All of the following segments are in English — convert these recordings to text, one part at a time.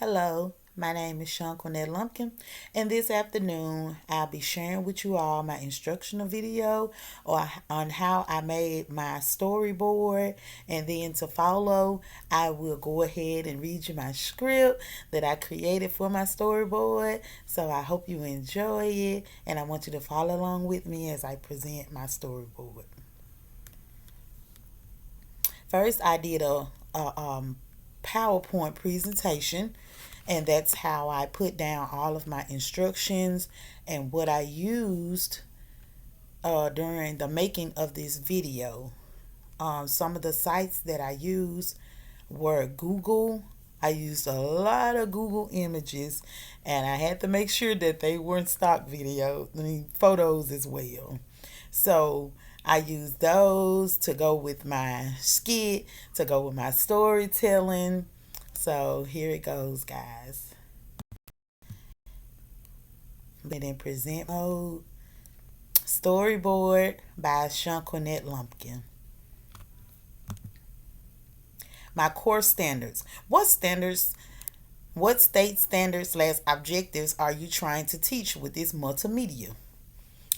Hello, my name is Shawnquinette Lumpkin, and this afternoon I'll be sharing with you all my instructional video on how I made my storyboard. And then to follow, I will go ahead and read you my script that I created for my storyboard. So I hope you enjoy it, and I want you to follow along with me as I present my storyboard. First, I did a PowerPoint presentation, and that's how I put down all of my instructions and what I used during the making of this video. Some of the sites that I used were Google. I used a lot of Google images, and I had to make sure that they weren't stock videos, photos as well. So I used those to go with my skit, to go with my storytelling. So here it goes, guys. Been in present mode. Storyboard by Shawnquinette Lumpkin. My core standards. What state standards slash objectives are you trying to teach with this multimedia?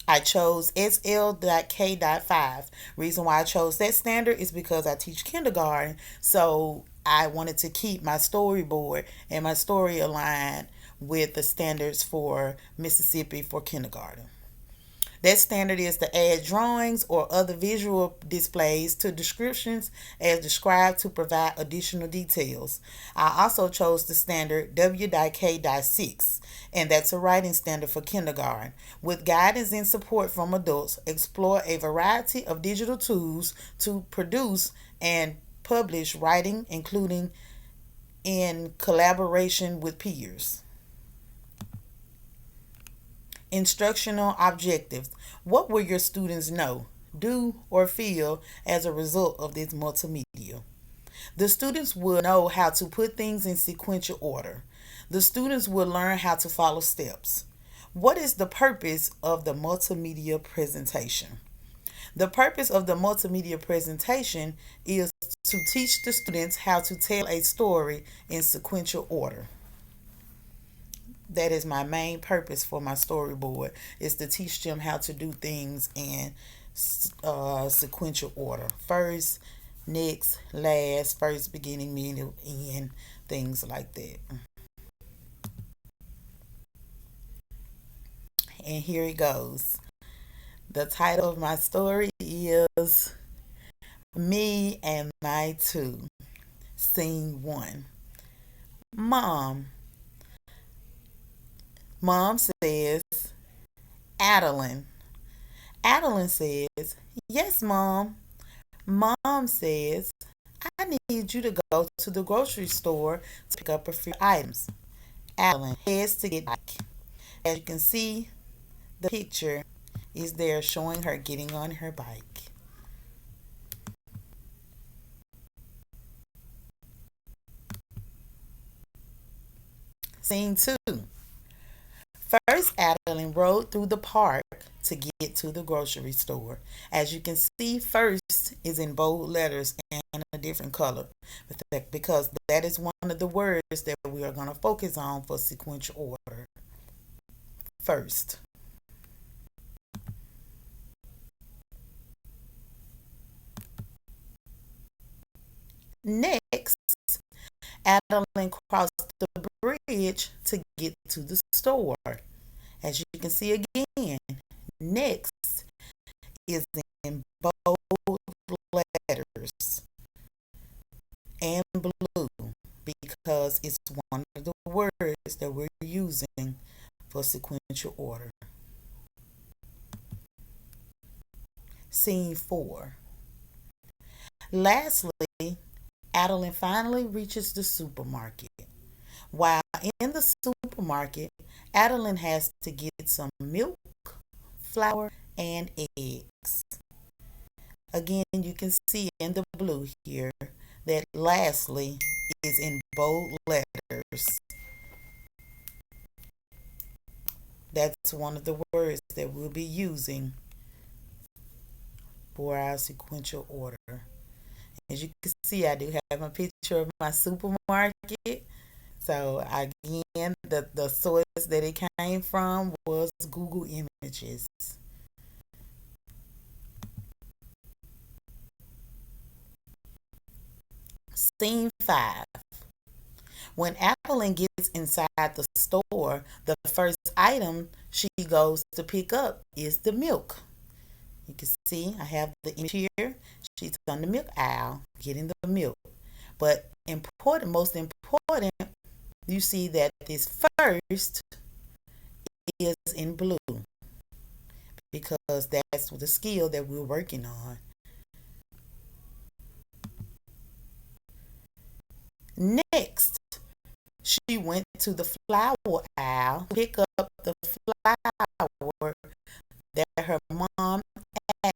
I chose SL.K.5. Reason why I chose that standard is because I teach kindergarten, so I wanted to keep my storyboard and my story aligned with the standards for Mississippi for kindergarten. That standard is to add drawings or other visual displays to descriptions as described to provide additional details. I also chose the standard W.K.6, and that's a writing standard for kindergarten. With guidance and support from adults, explore a variety of digital tools to produce and publish writing, including in collaboration with peers. Instructional objectives. What will your students know, do, or feel as a result of this multimedia? The students will know how to put things in sequential order. The students will learn how to follow steps. What is the purpose of the multimedia presentation? The purpose of the multimedia presentation is to teach the students how to tell a story in sequential order. That is my main purpose for my storyboard, is to teach them how to do things in sequential order: first, next, last, first, beginning, middle, end, things like that. And here it goes. The title of my story is Me and My Two. Scene 1. Mom. Mom says, Adeline. Adeline says, Yes, Mom. Mom says, I need you to go to the grocery store to pick up a few items. Adeline heads to get back. As you can see, the picture is there showing her getting on her bike. Scene 2. First, Adeline rode through the park to get to the grocery store. As you can see, first is in bold letters and a different color, because that is one of the words that we are going to focus on for sequential order. First. Next, Adeline crossed the bridge to get to the store. As you can see again, next is in bold letters and blue, because it's one of the words that we're using for sequential order. Scene 4. Lastly, Adeline finally reaches the supermarket. While in the supermarket, Adeline has to get some milk, flour, and eggs. Again, you can see in the blue here that lastly is in bold letters. That's one of the words that we'll be using for our sequential order. As you can see, I do have a picture of my supermarket. So again, the source that it came from was Google Images. Scene 5. When Adeline gets inside the store, the first item she goes to pick up is the milk. You can see I have the image here. She's on the milk aisle getting the milk. But most important, you see that this first is in blue because that's the skill that we're working on. Next, she went to the flower aisle to pick up the flower that her mom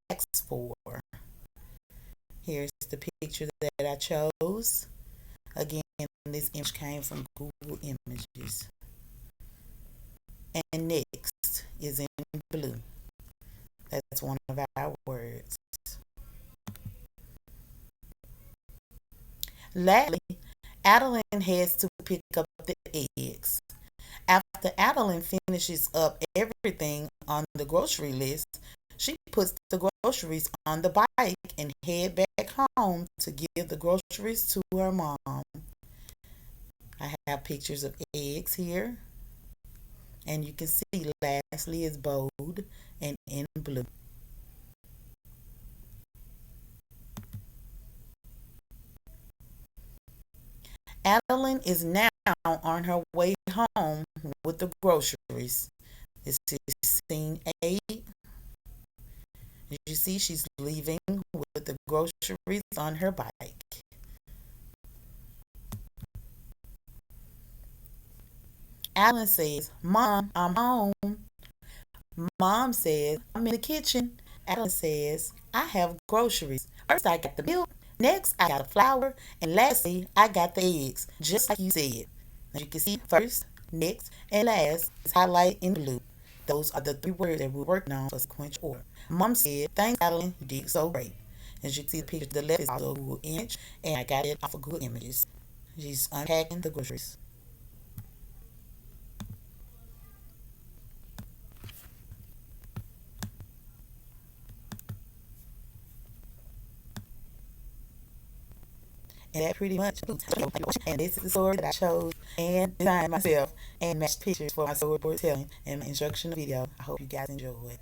asked for. Here's the picture that I chose. Again, this image came from Google Images. And next is in blue. That's one of our words. Lastly, Adeline heads to pick up the eggs. After Adeline finishes up everything on the grocery list, she puts the groceries on the bike and head back home to give the groceries to her mom. I have pictures of eggs here, and you can see lastly is bold and in blue. Adeline is now on her way home with the groceries. This is scene 8. As you see, she's leaving with the groceries on her bike. Adeline says, "Mom, I'm home." Mom says, "I'm in the kitchen." Adeline says, "I have groceries. First, I got the milk. Next, I got the flour. And lastly, I got the eggs, just like you said." As you can see, first, next, and last is highlighted in blue. Those are the 3 words that we're working on for sequential order. Mom said, "Thanks, Adeline. You did so great." As you can see, the picture to the left is also a Google image, and I got it off of Google Images. She's unpacking the groceries. And that pretty much, and this is the story that I chose and designed myself and matched pictures for my storyboard telling and my instructional video. I hope you guys enjoy it.